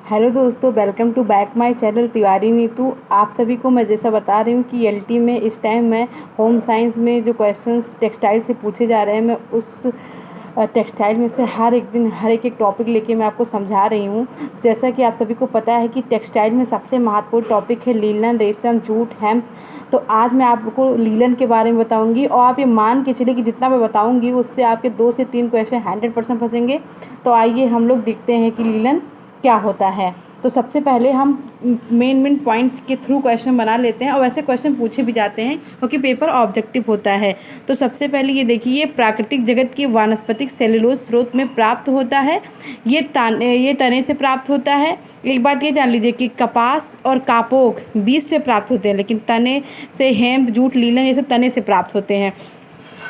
Hello दोस्तों, welcome to back my channel Tiwari Neetu. आप सभी को मैं जैसा बता रही हूँ कि एलटी में इस टाइम मैं होम साइंस में जो क्वेश्चंस टेक्सटाइल से पूछे जा रहे हैं, मैं उस टेक्सटाइल में से हर एक दिन हर एक टॉपिक लेके मैं आपको समझा रही हूँ। जैसा कि आप सभी को पता है कि टेक्सटाइल में सबसे महत्वपूर्ण टॉपिक है लीलन, रेशम, जूट, हेम्प। तो आज मैं आपको लीलन के बारे में बताऊंगी और आप ये मान के चलिए कि जितना मैं बताऊंगी उससे आपके 2 से 3 क्वेश्चन 100% फंसेंगे। तो आइए हम लोग देखते हैं कि लीलन क्या होता है। तो सबसे पहले हम मेन पॉइंट्स के थ्रू क्वेश्चन बना लेते हैं और वैसे क्वेश्चन पूछे भी जाते हैं क्योंकि पेपर ऑब्जेक्टिव होता है। तो सबसे पहले ये देखिए, प्राकृतिक जगत की वानस्पतिक सेलुलोज स्रोत में प्राप्त होता है। ये तने से प्राप्त होता है। एक बात ये जान लीजिए कि कपास और कापोक बीज से प्राप्त होते हैं, लेकिन तने से हेम्प, जूट, लीलन ये सब तने से प्राप्त होते हैं।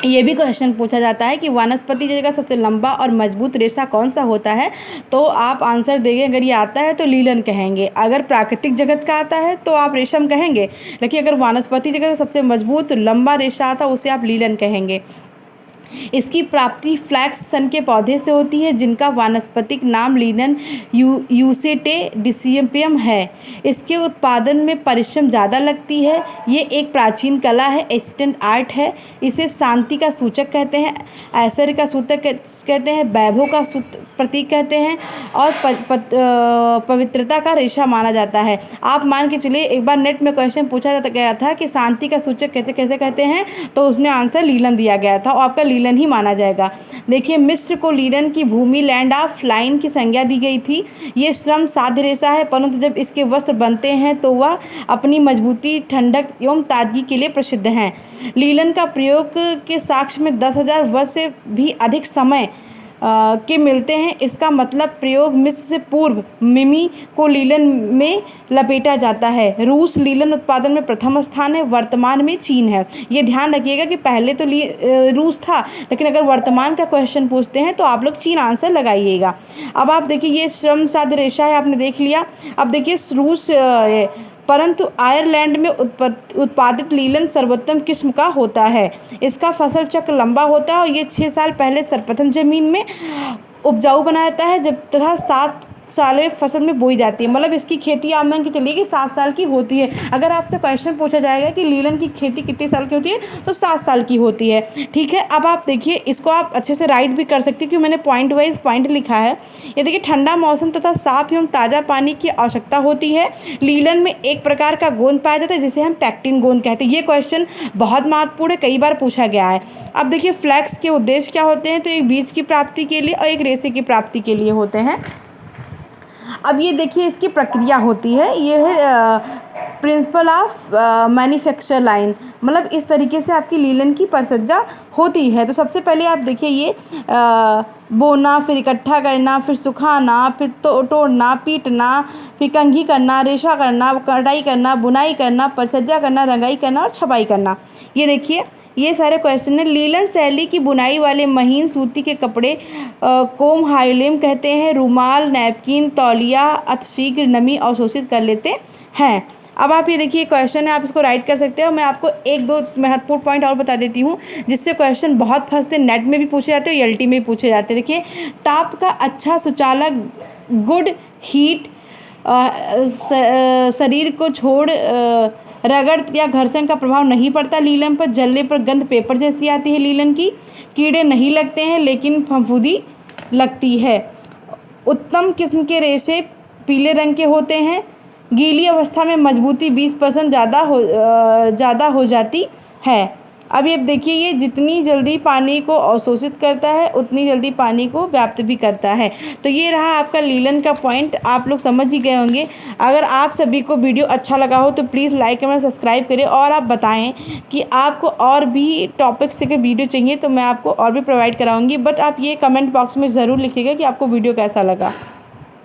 ये भी क्वेश्चन पूछा जाता है कि वनस्पति जगत का सबसे लंबा और मजबूत रेशा कौन सा होता है। तो आप आंसर देंगे, अगर ये आता है तो लीलन कहेंगे, अगर प्राकृतिक जगत का आता है तो आप रेशम कहेंगे, लेकिन अगर वनस्पति जगत का सबसे मजबूत लंबा रेशा आता है उसे आप लीलन कहेंगे। इसकी प्राप्ति फ्लैक्स सन के पौधे से होती है जिनका वानस्पतिक नाम लीलन यूसेटे डिसिम्पियम है। इसके उत्पादन में परिश्रम ज़्यादा लगती है। ये एक प्राचीन कला है, एंशिएंट आर्ट है। इसे शांति का सूचक कहते हैं, ऐश्वर्य का सूचक कहते हैं, वैभव का प्रतीक कहते हैं और पवित्रता का रेशा माना जाता है। आप मान के चलिए, एक बार नेट में क्वेश्चन पूछा गया था कि शांति का सूचक कैसे कहते हैं, तो उसने आंसर लीलन दिया गया था और आपका लीलन ही माना जाएगा। देखिए, मिस्र को लीलन की भूमि, लैंड ऑफ लाइन की संज्ञा दी गई थी। ये श्रम साध्य रेशा है, परंतु जब इसके वस्त्र बनते हैं तो वह अपनी मजबूती, ठंडक एवं ताजगी के लिए प्रसिद्ध हैं। लीलन का प्रयोग के साक्ष्य में 10,000 वर्ष से भी अधिक समय के मिलते हैं। इसका मतलब प्रयोग मिस्र से पूर्व मिमी को लीलन में लपेटा जाता है। रूस लीलन उत्पादन में प्रथम स्थान है, वर्तमान में चीन है। ये ध्यान रखिएगा कि पहले तो रूस था, लेकिन अगर वर्तमान का क्वेश्चन पूछते हैं तो आप लोग चीन आंसर लगाइएगा। अब आप देखिए, ये श्रम साध्य रेशा है, आपने देख लिया। अब देखिए, रूस परंतु आयरलैंड में उत्पादित लीलन सर्वोत्तम किस्म का होता है। इसका फसल चक्र लंबा होता है और ये 6 साल पहले सर्वप्रथम जमीन में उपजाऊ बनाया जाता है, जब तथा 7 साल फसल में बोई जाती है। मतलब इसकी खेती आप मान के चलिए कि 7 साल की होती है। अगर आपसे क्वेश्चन पूछा जाएगा कि लीलन की खेती कितने साल की होती है, तो 7 साल की होती है। ठीक है, अब आप देखिए, इसको आप अच्छे से राइट भी कर सकते हैं क्योंकि मैंने पॉइंट वाइज पॉइंट लिखा है। ये देखिए, ठंडा मौसम तथा साफ एवं ताज़ा पानी की आवश्यकता होती है। लीलन में एक प्रकार का गोंद पाया जाता है जिसे हम पैक्टिन गोंद कहते हैं। ये क्वेश्चन बहुत महत्वपूर्ण है, कई बार पूछा गया है। अब देखिए, फ्लैक्स के उद्देश्य क्या होते हैं, तो एक बीज की प्राप्ति के लिए और एक रेशे की प्राप्ति के लिए होते हैं। अब ये देखिए, इसकी प्रक्रिया होती है, ये है प्रिंसिपल ऑफ मैन्युफैक्चर लाइन। मतलब इस तरीके से आपकी लीलन की परिचर्या होती है। तो सबसे पहले आप देखिए, ये बोना, फिर इकट्ठा करना, फिर सुखाना, फिर तोड़ना, पीटना, फिर कंघी करना, रेशा करना, कढ़ाई करना, बुनाई करना, परिचर्या करना, रंगाई करना और छपाई करना। ये देखिए, ये सारे क्वेश्चन है। लीलन शैली की बुनाई वाले महीन सूती के कपड़े कोम हाइलेम कहते हैं। रुमाल, नैपकिन, तौलिया अतिशीघ्र नमी अवशोषित कर लेते हैं। अब आप ये देखिए, क्वेश्चन है, आप इसको राइट कर सकते हो। मैं आपको 1-2 महत्वपूर्ण पॉइंट और बता देती हूँ जिससे क्वेश्चन बहुत फंसते, नेट में भी पूछे जाते हैं, एलटी में भी पूछे जाते हैं। देखिए, ताप का अच्छा सुचालक, गुड हीट, शरीर को छोड़ रगड़ या घर्षण का प्रभाव नहीं पड़ता। लीलन पर जलने पर गंध पेपर जैसी आती है। लीलन की कीड़े नहीं लगते हैं, लेकिन फफूंदी लगती है। उत्तम किस्म के रेशे पीले रंग के होते हैं। गीली अवस्था में मजबूती 20% ज़्यादा हो जाती है। अब ये देखिए, ये जितनी जल्दी पानी को अवशोषित करता है उतनी जल्दी पानी को व्याप्त भी करता है। तो ये रहा आपका लीलन का पॉइंट, आप लोग समझ ही गए होंगे। अगर आप सभी को वीडियो अच्छा लगा हो तो प्लीज़ लाइक कमेंट सब्सक्राइब करें और आप बताएं कि आपको और भी टॉपिक से अगर वीडियो चाहिए तो मैं आपको और भी प्रोवाइड कराऊंगी। बट आप ये कमेंट बॉक्स में ज़रूर लिखिएगा कि आपको वीडियो कैसा लगा।